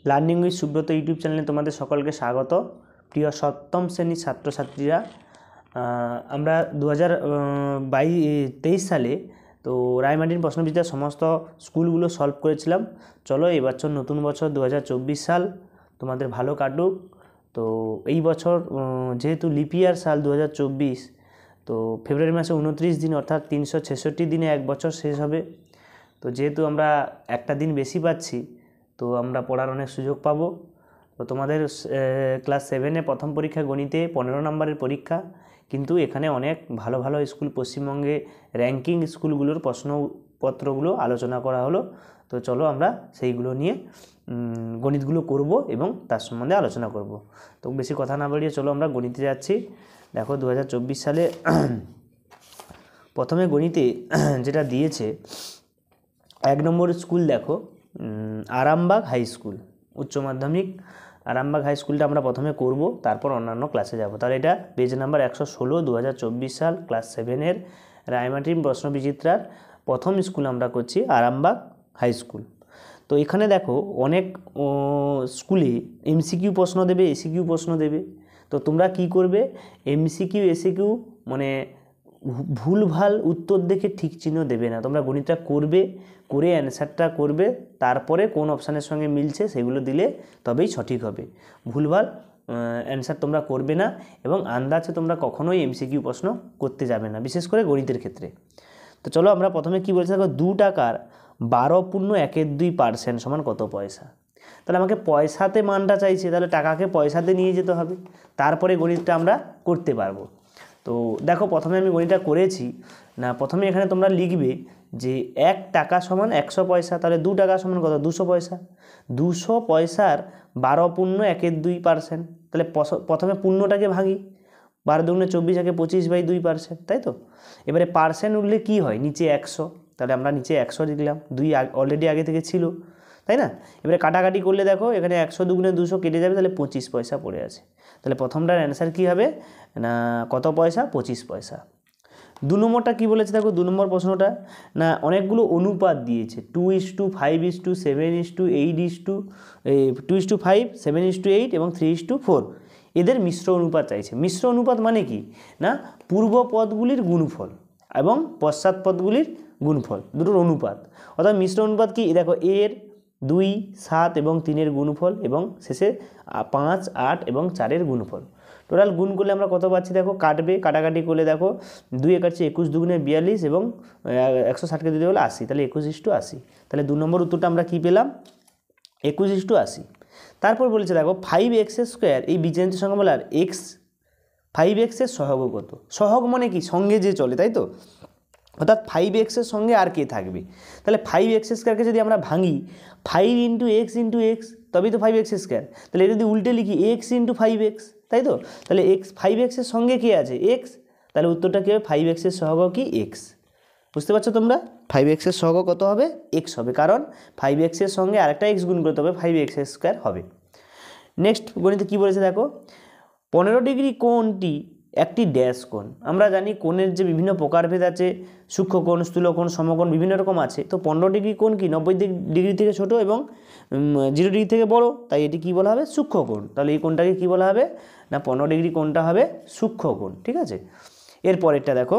Learning with Subrata YouTube চ্যানেলে তোমাদের সকলকে স্বাগত। প্রিয় সপ্তম শ্রেণীর ছাত্রছাত্রীরা, আমরা 2023 সালে তো রায়মার্টিন প্রশ্নবিচিত্রার সমস্ত স্কুলগুলো সলভ করেছিলাম। চলো এবছর নতুন বছর 2024 সাল তোমাদের ভালো কাটুক। তো এই বছর যেহেতু লিপিয়ার সাল 2024, তো ফেব্রুয়ারি মাসে 29 দিন অর্থাৎ 366 দিনে এক বছর শেষ হবে। তো যেহেতু আমরা একটা দিন বেশি পাচ্ছি, তো আমরা পড়ার অনেক সুযোগ পাবো। তো তোমাদের ক্লাস 7-এ প্রথম পরীক্ষা গণিতে 15 নম্বরের পরীক্ষা, কিন্তু এখানে অনেক ভালো ভালো স্কুল, পশ্চিমবঙ্গে র্যাঙ্কিং স্কুলগুলোর প্রশ্নপত্রগুলো আলোচনা করা হলো। তো চলো আমরা সেইগুলো নিয়ে গণিতগুলো করব এবং তার সম্বন্ধে আলোচনা করব। তো বেশি কথা না বাড়িয়ে চলো আমরা গণিতে যাচ্ছি। দেখো 2024 সালে প্রথমে গণিতে যেটা দিয়েছে, 1 নম্বর স্কুল দেখো আরামবাগ হাই স্কুল, উচ্চ মাধ্যমিক আরামবাগ হাই স্কুলটা আমরা প্রথমে করব, তারপর অন্যান্য ক্লাসে যাব। তাহলে এটা পেজ নাম্বার 116, 2024 সাল ক্লাস 7-এর রায়মার্টিন প্রশ্নবিচিত্রার প্রথম স্কুল আমরা করছি আরামবাগ হাই স্কুল। তো এখানে দেখো অনেক স্কুলে এমসিকিউ প্রশ্ন দেবে, এসিকিউ প্রশ্ন দেবে। তো তোমরা কি করবে, এমসিকিউ এসিকিউ মানে ভুলভাল উত্তর দেখে ঠিক চিহ্ন দেবে না। তোমরা গণিতটা করবে, করে অ্যান্সারটা করবে, তারপরে কোন অপশানের সঙ্গে মিলছে সেগুলো দিলে তবেই সঠিক হবে। ভুলভাল অ্যান্সার তোমরা করবে না এবং আন্দাজে তোমরা কখনোই এমসিকিউ প্রশ্ন করতে যাবে না, বিশেষ করে গণিতের ক্ষেত্রে। তো চলো আমরা প্রথমে কী বলছি দেখো, 2 টাকার 12.12% সমান কত পয়সা। তাহলে আমাকে পয়সাতে মানটা চাইছে, তাহলে টাকাকে পয়সাতে নিয়ে যেতে হবে, তারপরে গণিতটা আমরা করতে পারবো। তো দেখো প্রথমে আমি গণিতটা করেছি না, প্রথমে এখানে তোমরা লিখবে যে 1 টাকা সমান 100 পয়সা, তাহলে 2 টাকা সমান কত, 200 পয়সা। 200 পয়সার 12.12%, তাহলে প্রথমে পূর্ণটাকে ভাঙি, 12 দুগুণে 24, 25/2%, তাই তো। এবারে পার্সেন্ট উঠলে কী হয়, নিচে 100, তাহলে আমরা নিচে 100 লিখলাম, 2 অলরেডি আগে থেকে ছিল, তাই না। এবারে কাটাকাটি করলে দেখো এখানে 100 দুগুণে 200 কেটে যাবে, তাহলে 25 পয়সা পড়ে আছে। তাহলে প্রথমটার অ্যান্সার কী হবে না, কত পয়সা, 25 পয়সা। 2 নম্বরটা কী বলেছে দেখো, 2 নম্বর প্রশ্নটা না অনেকগুলো অনুপাত দিয়েছে, 2:5:7:8 2:5 7:8 এবং 3:4, এদের মিশ্র অনুপাত চাইছে। মিশ্র অনুপাত মানে কি না, পূর্ব পদগুলির গুণফল এবং পশ্চাৎ পদগুলির গুণফল, দুটোর অনুপাত। অর্থাৎ মিশ্র অনুপাত কি দেখো, এর 2, 7 এবং 3-এর গুণফল এবং শেষে 5, 8 এবং 4-এর গুণফল। টোটাল গুণ করলে আমরা কত পাচ্ছি দেখো, কাটবে, কাটাকাটি করলে দেখো 2 কাটছে 21 দুগুণে 42 এবং 160কে দিতে হলে 80, তাহলে 21:80। তাহলে 2 নম্বর উত্তরটা আমরা কী পেলাম, 21:80। তারপর বলেছে দেখো 5x² এই বীজগাণিতিক সংখ্যামালার 5x-এর সহগ কত। সহগ মানে কি, সঙ্গে যে চলে, তাই তো। অর্থাৎ 5x-এর সঙ্গে আর কে থাকবে। তাহলে 5x² যদি আমরা ভাঙি, 5 × x × x, তবেই তো 5x²। তাহলে এটা যদি উল্টে লিখি x × 5x, তাই তো। তাহলে 5x-এর সঙ্গে কে আছে, x। তাহলে উত্তরটা কী হবে, 5x-এর সহগ কি, x। বুঝতে পারছো তোমরা, 5x-এর সহগ কত হবে, x হবে, কারণ 5x-এর সঙ্গে আরেকটা x গুণ করতে হবে, 5x² হবে। নেক্সট গণিতে কী বলেছে দেখো, 15 ডিগ্রি কোণটি একটি ড্যাশ কোণ। আমরা জানি কোণের যে বিভিন্ন প্রকারভেদ আছে, সূক্ষ্মকোণ, স্থূলকোণ, সমকোণ, বিভিন্ন রকম আছে। তো 15 ডিগ্রি কোণ কি 90 ডিগ্রি থেকে ছোট এবং 0 ডিগ্রি থেকে বড়, তাই এটি কী বলা হবে, সূক্ষ্মকোণ। তাহলে এই কোণটাকে কী বলা হবে না, 15 ডিগ্রি কোণটা হবে সূক্ষ্মকোণ, ঠিক আছে। এরপরেরটা দেখো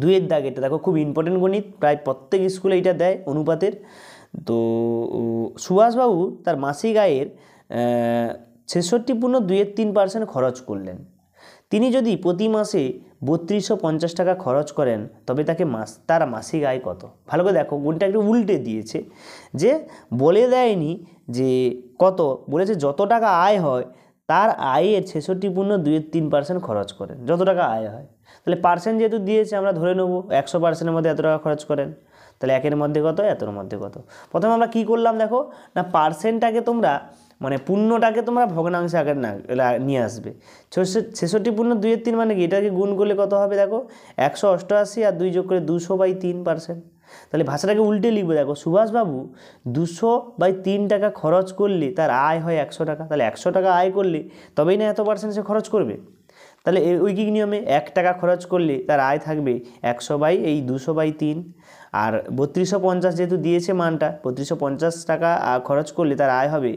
2-এর দাগ, এটা দেখো খুব ইম্পর্টেন্ট গণিত, প্রায় প্রত্যেক স্কুলে এটা দেয় অনুপাতের। তো সুভাষবাবু তার মাসিক আয়ের 66.2% খরচ করলেন। তিনি যদি প্রতি মাসে 3250 টাকা খরচ করেন, তবে তার মাসিক আয় কত। ভালো করে দেখো, গুণটা একটু উল্টে দিয়েছে, যে বলে দেয়নি যে কত, বলেছে যত টাকা আয় হয় তার আয়ের 66.23% খরচ করেন, যত টাকা আয় হয়। তাহলে পার্সেন্ট যেহেতু দিয়েছে, আমরা ধরে নেব 100%-এর মধ্যে এত টাকা খরচ করেন। তাহলে 1-এর মধ্যে কত, এতর মধ্যে কত। প্রথমে আমরা কী করলাম দেখো না, পার্সেন্টটাকে তোমরা মানে পূর্ণটাকে তোমরা ভগ্নাংশে আগে নিয়ে আসবে। 66.23 মানে কি, এটাকে গুণ করলে কত হবে দেখো, 188 আর 2 যোগ করে 200/3%। তাহলে ভাষাটাকে উল্টে লিখবে দেখো, সুভাষবাবু 200/3 টাকা খরচ করলে তার আয় হয় 100 টাকা। তাহলে 100 টাকা আয় করলে তবেই না এত % সে খরচ করবে। তাহলে ঐকিক নিয়মে 1 টাকা খরচ করলে তার আয় থাকবে 100/200/3, আর 3250 যেহেতু দিয়েছে মানটা, 3250 টাকা খরচ করলে তার আয় হবে,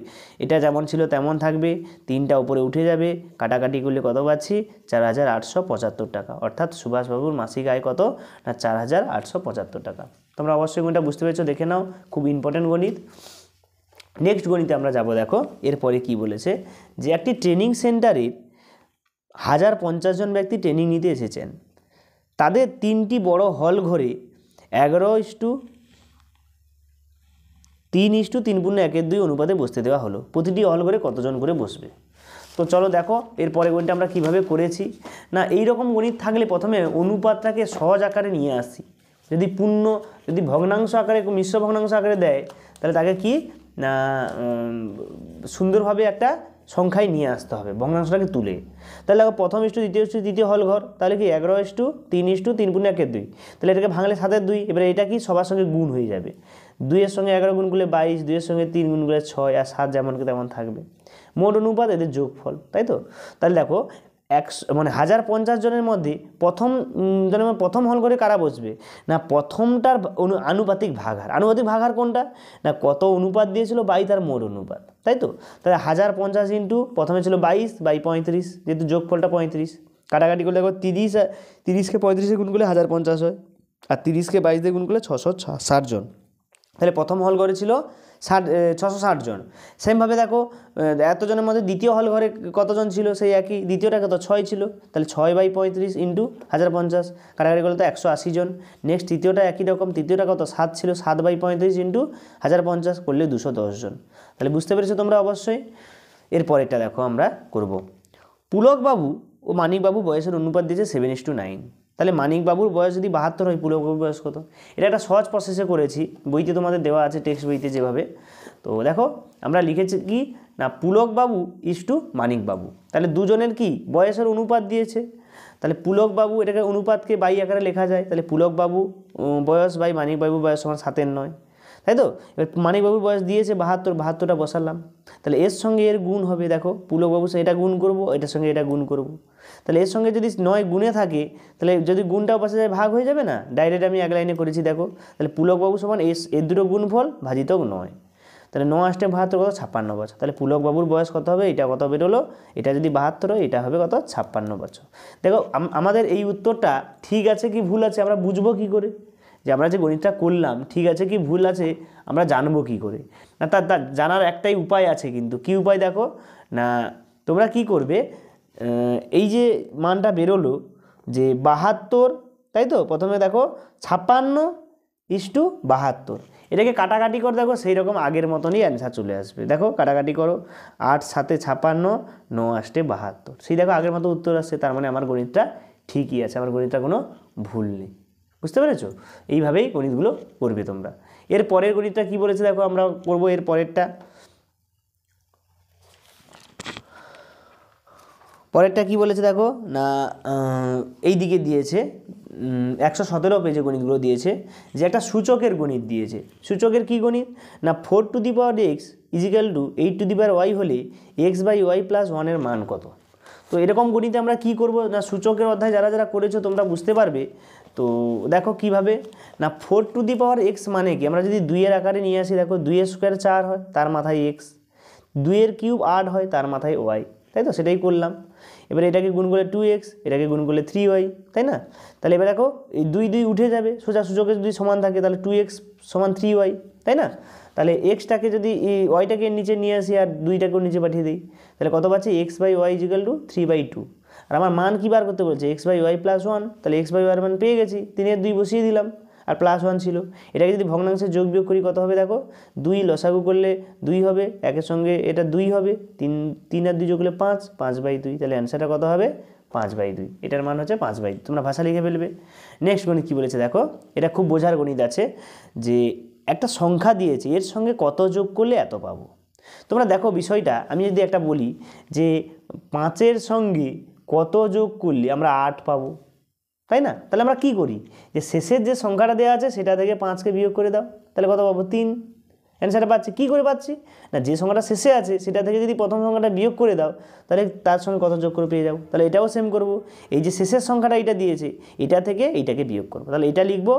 এটা যেমন ছিল তেমন থাকবে, 3টা উপরে উঠে যাবে, কাটাকাটি করলে কত পাচ্ছি 4875 টাকা। অর্থাৎ সুভাষবাবুর মাসিক আয় কত না 4875 টাকা। তোমরা অবশ্যই গণিতটা বুঝতে পেরেছো, দেখে নাও, খুব ইম্পর্টেন্ট গণিত। নেক্সট গণিতে আমরা যাব। দেখো এরপরে কি বলেছে, যে একটি ট্রেনিং সেন্টারে 1050 জন ব্যক্তি ট্রেনিং নিতে এসেছেন। তাদের 3টি বড় হল ঘরে 11:3:3:1:2 অনুপাতে বসতে দেওয়া হলো। প্রতিটি হল ঘরে কতজন করে বসবে? তো চলো দেখো এরপরে গণিতটা আমরা কিভাবে করেছি। না এই রকম গণিত থাকলে প্রথমে অনুপাতটাকে সহজ আকারে নিয়ে আসি। যদি ভগ্নাংশ আকারে, মিশ্র ভগ্নাংশ আকারে দেয়, তাহলে তাকে কি না সুন্দরভাবে একটা সংখ্যায় নিয়ে আসতে হবে ভগ্নাংশটাকে তুলে। তাহলে দেখো প্রথম ইস্টু দ্বিতীয় হল ঘর, তাহলে কি 11:3:3:1:2, তাহলে এটাকে ভাঙলে 7-2। এবারে এটা কি সবার সঙ্গে গুণ হয়ে যাবে, 2-এর সঙ্গে 11 গুণ করলে 22, 2-এর সঙ্গে 3 গুণ করলে 6, আর 7 যেমনকে তেমন থাকবে। মোট অনুপাত এদের যোগফল, তাই তো। তাহলে দেখো 1050 জনের মধ্যে প্রথম হল ঘরে কারা বসবে না, প্রথমটার আনুপাতিক ভাগাহার। আনুপাতিক ভাগাহার কোনটা না, কত অনুপাত দিয়েছিল বাই তার মোট অনুপাত, তাই তো। তাহলে 1050 ইন্টু প্রথমে ছিল 22/35, যেহেতু যোগফলটা 35, কাটাকাটি করলে দেখো 30কে 35 গুণ করলে 1050 হয়, আর 30কে 22 দিয়ে গুণ করলে 660 জন। তাহলে প্রথম হল ঘরে ছিল 660 জন। সেমভাবে দেখো এতজনের মধ্যে দ্বিতীয় হল ঘরে কতজন ছিল, সেই একই, দ্বিতীয়টা কত 6 ছিল, তাহলে 6/35 ইন্টু 1050, কাটাকাটি করলে তো 180 জন। নেক্সট তৃতীয়টা একই রকম, তৃতীয়টা কত 7 ছিল, 7/35 ইন্টু 1050 করলে 210 জন। তাহলে বুঝতে পেরেছো তোমরা অবশ্যই। এরপরেরটা দেখো আমরা করব। পুলকবাবু ও মানিকবাবু বয়সের অনুপাত দিয়েছে 7:9। তাহলে মানিকবাবুর বয়স যদি 72 হয়, পুলকবাবুর বয়স কত? এটা একটা সহজ প্রসেসে করেছি, বইতে তোমাদের দেওয়া আছে, টেক্সট বইতে যেভাবে। তো দেখো আমরা লিখেছি কি না, পুলকবাবু ইস্টু মানিকবাবু। তাহলে দুজনের কি বয়সের অনুপাত দিয়েছে, তাহলে পুলকবাবু এটাকে অনুপাতকে বাই আকারে লেখা যায়। তাহলে পুলকবাবু বয়স বাই মানিকবাবু বয়স সমান 7/9, তাই তো। এবার মানিকবাবুর বয়স দিয়েছে 72, 72টা বসালাম। তাহলে এর সঙ্গে এর গুণ হবে, দেখো পুলকবাবুর সঙ্গে এটা গুণ করব, এটার সঙ্গে এটা গুণ করব। তাহলে এর সঙ্গে যদি 9 গুণে থাকে, তাহলে যদি গুণটাও বসে যায় ভাগ হয়ে যাবে না, ডাইরেক্ট আমি এক লাইনে করেছি দেখো। তাহলে পুলকবাবু সমান এর দুটো গুণফল ভাজিতক 9, তাহলে 9 8 72 কত 56 বছর। তাহলে পুলকবাবুর বয়স কত হবে, এটা কত বেরোলো, এটা যদি 72 হয়, এটা হবে কত 56 বছর। দেখো আমাদের এই উত্তরটা ঠিক আছে কি ভুল আছে আমরা বুঝবো কি করে, যে আমরা যে গণিতটা করলাম ঠিক আছে কি ভুল আছে আমরা জানবো কি করে না। তার জানার একটাই উপায় আছে, কিন্তু কি উপায় দেখো না, তোমরা কি করবে, এই যে মানটা বেরোলো যে 72, তাই তো। প্রথমে দেখো 56:72, এটাকে কাটাকাটি করে দেখো, সেই রকম আগের মতনই অ্যান্সার চলে আসবে। দেখো কাটাকাটি করো, 8 7 56, 9 8 72, সেই দেখো আগের মতো উত্তর আসছে। তার মানে আমার গণিতটা ঠিকই আছে, আমার গণিতটা কোনো ভুল নেই। বুঝতে পেরেছো? এইভাবেই গণিতগুলো করবে তোমরা। এর পরের গণিতটা কি বলেছে দেখো, আমরা করবো এর পরেরটা কি বলেছে দেখো না, এই দিকে দিয়েছে 117 পেজে গণিতগুলো দিয়েছে, যে একটা সূচকের গণিত দিয়েছে। সূচকের কি গণিত না, 4x = 8y হলে x/y + 1 এর মান কত? তো এরকম গণিতে আমরা কি করব না, সূচকের অধ্যায় যারা যারা করেছো তোমরা বুঝতে পারবে। তো দেখো কিভাবে না, 4x মানে কি, আমরা যদি 2 এর আকারে নিয়ে আসি, দেখো 2 স্কোয়ার 4 হয়, তার মাথায় x, 2 এর কিউব 8 হয়, তার মাথায় y, তাই তো, সেটাই করলাম। এবার এটাকে গুণ করলে 2x, এটাকে গুণ করলে 3y, তাই না। তাহলে এবার দেখো এই 2 2 উঠে যাবে, সোজা সূচকে যদি সমান থাকে তাহলে 2x সমান 3y, তাই না। তাহলে এক্সটাকে যদি ওয়াইটাকে নিচে নিয়ে আসি আর 2টাকেও নিচে পাঠিয়ে দিই, তাহলে কত পাচ্ছি x/y = 3/2। আর আমার মান কী বার করতে বলছে, x/y + 1, তাহলে x/y এর মান পেয়ে গেছি, 3 এর 2 বসিয়ে দিলাম, আর +1 ছিল। এটাকে যদি ভগ্নাংশে যোগ বিয়োগ করি কত হবে দেখো, 2 লসাগু করলে 2 হবে, একের সঙ্গে এটা 2 হবে, 3 আর 2 যোগ করলে 5, 5/2, তাহলে অ্যান্সারটা কত হবে 5/2। এটার মান হচ্ছে 5/2, তোমরা ভাষা লিখে ফেলবে। নেক্সট গণিত কী বলেছে দেখো, এটা খুব বোঝার গণিত আছে, যে একটা সংখ্যা দিয়েছে, এর সঙ্গে কত যোগ করলে এত পাবো। তোমরা দেখো বিষয়টা আমি যদি একটা বলি যে 5-এর সঙ্গে কত যোগ করলে আমরা 8 পাবো, তাই না। তাহলে আমরা কি করি, যে শেষের যে সংখ্যাটা দেওয়া আছে সেটা থেকে 5কে বিয়োগ করে দাও, তাহলে কত পাবো 3। অ্যান্সারটা পাচ্ছি কী করে পাচ্ছি না, যে সংখ্যাটা শেষে আছে সেটা থেকে যদি প্রথম সংখ্যাটা বিয়োগ করে দাও, তাহলে তার সঙ্গে কত যোগ করে পেয়ে যাবো। তাহলে এটাও সেম করব, এই যে শেষের সংখ্যাটা এটা দিয়েছে, এটা থেকে এইটাকে বিয়োগ করবো, তাহলে এটা লিখবো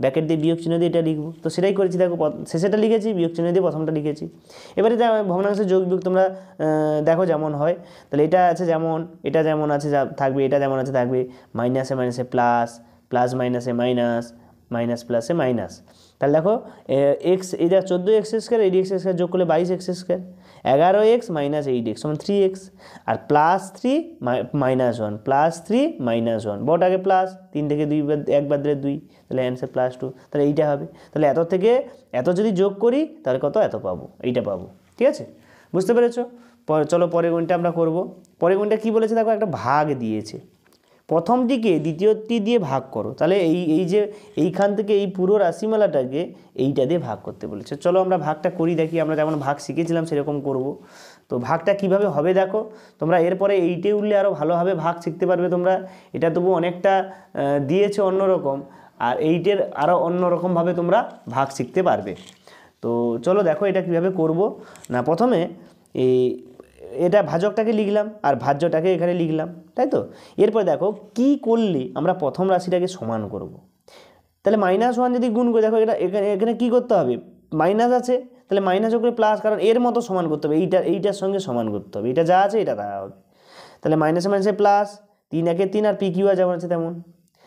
ব্র্যাকেট দিয়ে বিয়োগ চিহ্ন দিয়ে এটা লিখবো। তো সেটাই করেছি, দেখো শেষেটা লিখেছি, বিয়োগ চিহ্ন দিয়ে প্রথমটা লিখেছি। এবারে ভগ্নাংশের যোগ বিয়োগ তোমরা দেখো যেমন হয়, তাহলে এটা আছে যেমন, এটা যেমন আছে যা থাকবে, এটা যেমন আছে থাকবে, মাইনাসে মাইনাসে প্লাস, প্লাস মাইনাসে মাইনাস, মাইনাস প্লাসে মাইনাস। তাহলে দেখো এক্স, এটা 14x² 8x² যোগ করলে 22x², 11x মাইনাস 8x সমান 3x, আর +3 -1, +3 -1, বট আগে প্লাস, 3 থেকে 2 1 বাদ দিলে 2, তাহলে অ্যান্সার +2। তাহলে এইটা হবে। তাহলে এত থেকে এত যদি যোগ করি তাহলে কত, এত পাবো, এইটা পাবো। ঠিক আছে, বুঝতে পেরেছো? চলো পরের গুণটা আমরা করব। পরের গুণটা কী বলেছে দেখো, একটা ভাগ দিয়েছে, প্রথমটিকে দ্বিতীয়টি দিয়ে ভাগ করো। তাহলে এই যে এইখান থেকে এই পুরো রাশিমালাটাকে এইটা দিয়ে ভাগ করতে বলেছে। চলো আমরা ভাগটা করি, দেখি। আমরা যেমন ভাগ শিখেছিলাম সেরকম করব। তো ভাগটা কিভাবে হবে দেখো, তোমরা এরপরে এইটে উঠলে আরও ভালোভাবে ভাগ শিখতে পারবে তোমরা। এটা তবু অনেকটা দিয়েছে অন্যরকম, আর এইটের আরও অন্যরকমভাবে তোমরা ভাগ শিখতে পারবে। তো চলো দেখো এটা কিভাবে করব না। প্রথমে এটা ভাজকটাকে লিখলাম আর ভাজ্যটাকে এখানে লিখলাম, তাই তো। এরপর দেখো কি করলে আমরা প্রথম রাশিটাকে সমান করব। তাহলে -1 যদি গুণ করে, দেখো এটা এখানে কী করতে হবে, মাইনাস আছে, তাহলে মাইনাস করে প্লাস, কারণ এর মতো সমান করতে হবে, এইটার সঙ্গে সমান করতে হবে, এটা যা আছে এটা তা হবে। তাহলে মাইনাসে মাইনাসে প্লাস, 3 একে 3, আর PQ যেমন আছে তেমন।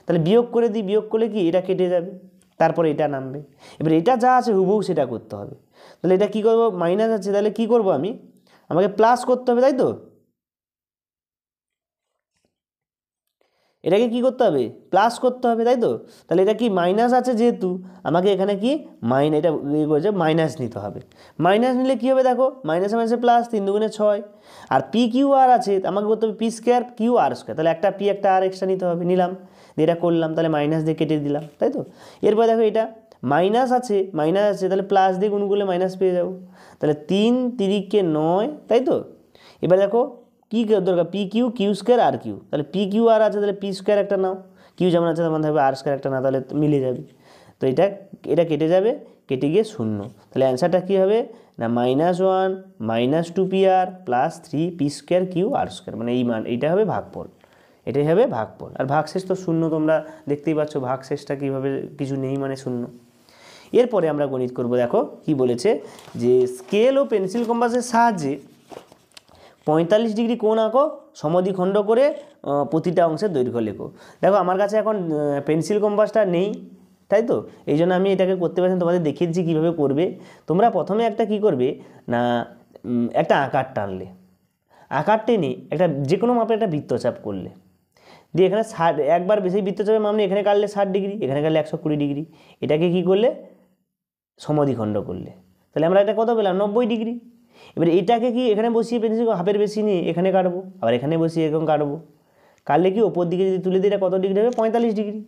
তাহলে বিয়োগ করে দিই, বিয়োগ করলে কি এটা কেটে যাবে, তারপরে এটা নামবে। এবার এটা যা আছে হুবহু সেটা করতে হবে। তাহলে এটা কী করবো, মাইনাস আছে, তাহলে কী করবো আমাকে প্লাস করতে হবে, তাই তো। এটাকে কি করতে হবে, প্লাস করতে হবে, তাই তো। তাহলে এটা কি মাইনাস আছে যেহেতু, আমাকে এখানে কি এটা করেছে মাইনাস নিতে হবে। মাইনাস নিলে কী হবে দেখো, মাইনাসে মাইনাসে প্লাস, 3 দুগুণে 6, আর PQR আছে, আমাকে করতে হবে P²QR²। তাহলে একটা P একটা R এক্সট্রা নিতে হবে, নিলাম, দিয়ে এটা করলাম, তাহলে মাইনাস দিয়ে কেটে দিলাম, তাই তো। এরপর দেখো এটা মাইনাস আছে, তাহলে প্লাস দিয়ে গুণ করলে মাইনাস পেয়ে যাবো। তাহলে 3 3 9, তাই তো। এবার দেখো কী দরকার, PQ Q² RQ, তাহলে PQR আছে, তাহলে P² একটা নাও, কিউ যেমন আছে তেমন থাকবে, R² একটা নাও, তাহলে মিলে যাবে। তো এটা কেটে যাবে, কেটে গিয়ে 0। তাহলে অ্যান্সারটা কী হবে না, -1 -2PR + 3 P² QR², মানে এই মান, এইটা হবে ভাগফল, এটাই হবে ভাগফল। আর ভাগশেষ তো 0, তোমরা দেখতেই পাচ্ছ ভাগশেষটা কীভাবে, কিছু নেই মানে 0। এরপরে আমরা গণিত করব। দেখো কি বলেছে, যে স্কেল ও পেন্সিল কম্পাসের সাহায্যে 45 ডিগ্রি কোণ আঁকো, সমদ্বিখণ্ড করে প্রতিটা অংশের দৈর্ঘ্য লেখো। দেখো আমার কাছে এখন পেন্সিল কম্পাসটা নেই, তাই তো, এই জন্য আমি এটাকে করতে পারছি, তোমাদের দেখিয়ে দিচ্ছি কীভাবে করবে। তোমরা প্রথমে একটা কি করবে না, একটা আকার টানলে, আকার টেনে একটা যে কোনো মাপে একটা বৃত্তচাপ করলে, দিয়ে এখানে 60, একবার বেশি বৃত্তচাপের মাপ নিয়ে এখানে কাটলে 60 ডিগ্রি, এখানে কাটলে 120 ডিগ্রি, এটাকে কি করলে সমদ্বিখণ্ড করলে, তাহলে আমরা এটা কত পেলাম, 90 ডিগ্রি। এবার এটাকে কি এখানে বসিয়ে পেন্সিল হাফের বেশি নিয়ে এখানে কাটবো, আবার এখানে বসিয়ে এরকম কাটবো, কাটলে কি ওপর দিকে যদি তুলে দিই এটা কত ডিগ্রি হবে, 45 ডিগ্রি।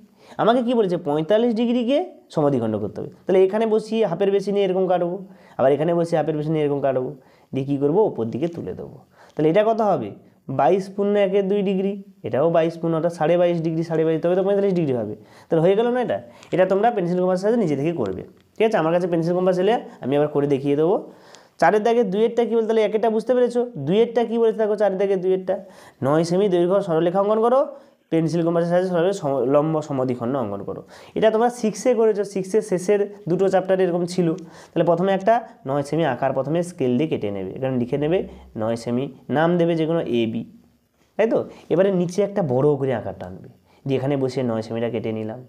আমাকে কি বলেছে, 45 ডিগ্রিকে সমদ্বিখণ্ড করতে হবে। তাহলে এখানে বসিয়ে হাফের বেশি নিয়ে এরকম কাটবো, আবার এখানে বসিয়ে হাফের বেশি নিয়ে এরকম কাটবো, দিয়ে কী করবো, ওপর দিকে তুলে দেবো। তাহলে এটা কত হবে, 22 × 1 = 2 ডিগ্রি, এটাও 22 অর্থাৎ 22.5 ডিগ্রি, 22.5, তবে তো 45 ডিগ্রি হবে। তাহলে হয়ে গেল না এটা তোমরা পেন্সিল কম্পাসের সাথে নিজে থেকে করবে। ঠিক আছে, আমার কাছে পেন্সিল কম্পাস এলে আমি আবার করে দেখিয়ে দেবো। 4 দাগে 2-এরটা কী বলতে, তাহলে 1-এরটা বুঝতে পেরেছো, 2-এরটা কী বলেছে দেখো, 4 দাগে 2-এরটা 9 সেমি দৈর্ঘ্য সরলরেখা অঙ্কন করো, পেন্সিল কম্পাসের সাহায্যে লম্ব সমদ্বিখণ্ড অঙ্কন করো। এটা তোমরা 6-এ করেছো, 6-এর শেষের দুটো চ্যাপ্টারে এরকম ছিল। তাহলে প্রথমে একটা 9 সেমি আকার প্রথমে স্কেল দিয়ে কেটে নেবে, এখানে লিখে নেবে 9 সেমি, নাম দেবে যে কোনো AB, তাই তো। এবারে নিচে একটা বড় করে আকার টানবে, দিয়ে এখানে বসিয়ে 9 সেমিটা কেটে নিলাম।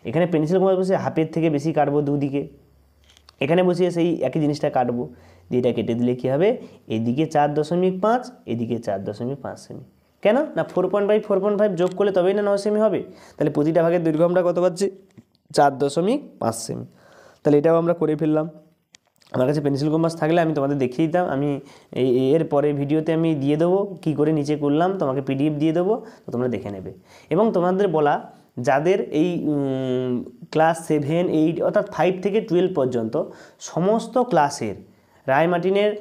এখানে পেন্সিল কম্পাস বসে হাফের থেকে বেশি কাটবো দুদিকে, এখানে বসিয়ে সেই একই জিনিসটা কাটবো, দিয়ে এটা কেটে দিলে কী হবে, এদিকে 4.5, এদিকে 4.5 সেমি। কেন না, 4.5 যোগ করলে তবেই না 9 সেমি হবে। তাহলে প্রতিটা ভাগের দৈর্ঘ্য আমরা কত পাচ্ছি, 4.5 সেমি। তাহলে এটাও আমরা করে ফেললাম। আমার কাছে পেন্সিল কম্পাস থাকলে আমি তোমাদের দেখিয়ে দিতাম, আমি এর পরে ভিডিওতে আমি দিয়ে দেবো কী করে নিচে করলাম, তোমাকে PDF দিয়ে দেবো, তো তোমরা দেখে নেবে। এবং তোমাদের বলা, যাদের এই ক্লাস 7, 8 অর্থাৎ 5 থেকে 12 পর্যন্ত সমস্ত ক্লাসের রায়মার্টিনের,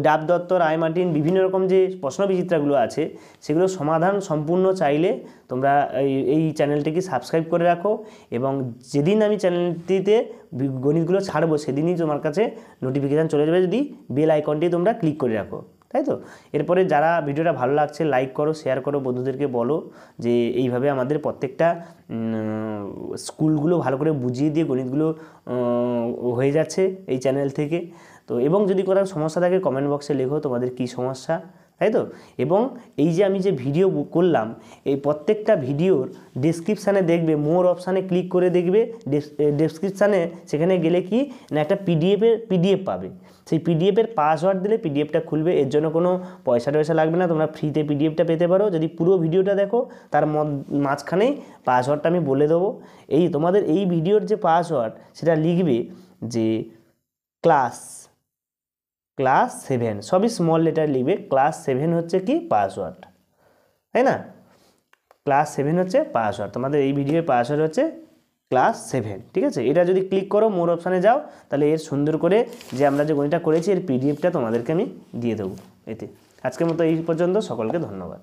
ডাব দত্ত, রায়মার্টিন বিভিন্ন রকম যে প্রশ্নবিচিত্রাগুলো আছে সেগুলো সমাধান সম্পূর্ণ চাইলে তোমরা এই চ্যানেলটিকে সাবস্ক্রাইব করে রাখো, এবং যেদিন আমি চ্যানেলটিতে গণিতগুলো ছাড়বো সেদিনই তোমার কাছে নোটিফিকেশান চলে যাবে, যদি বেল আইকনটি তোমরা ক্লিক করে রাখো। তাই তো। এরপরে যারা ভিডিওটা ভালো লাগছে লাইক করো, শেয়ার করো, বন্ধুদেরকে বলো যে এইভাবে আমাদের প্রত্যেকটা স্কুলগুলো ভালো করে বুঝিয়ে দিয়ে গণিতগুলো হয়ে যাচ্ছে এই চ্যানেল থেকে। তো এবং যদি কোনো সমস্যা থাকে কমেন্ট বক্সে লেখো তোমাদের কী সমস্যা, তাই তো। এবং এই যে আমি যে ভিডিও করলাম এই প্রত্যেকটা ভিডিওর ডেসক্রিপশানে দেখবে, মোর অপশানে ক্লিক করে দেখবে, ডেসক্রিপশানে সেখানে গেলে কি না একটা পিডিএফ পাবে। সেই পিডিএফের পাসওয়ার্ড দিলে পিডিএফটা খুলবে। এর জন্য কোনো পয়সা টয়সা লাগবে না, তোমরা ফ্রিতে পিডিএফটা পেতে পারো যদি পুরো ভিডিওটা দেখো। তার মাঝখানেই পাসওয়ার্ডটা আমি বলে দেবো। এই তোমাদের এই ভিডিওর যে পাসওয়ার্ড সেটা লিখবে যে ক্লাস 7, সবই স্মল লেটার লিখবে। ক্লাস 7 হচ্ছে কি পাসওয়ার্ড, তাই না? ক্লাস 7 হচ্ছে পাসওয়ার্ড। তোমাদের এই ভিডিওর পাসওয়ার্ড হচ্ছে ক্লাস 7, ঠিক আছে। এটা যদি ক্লিক করো মোর অপশানে যাও, তাহলে এর সুন্দর করে যে আমরা যে গণিতটা করেছি এর পিডিএফটা তোমাদেরকে আমি দিয়ে দেবো এতে। আজকের মতো এই পর্যন্ত, সকলকে ধন্যবাদ।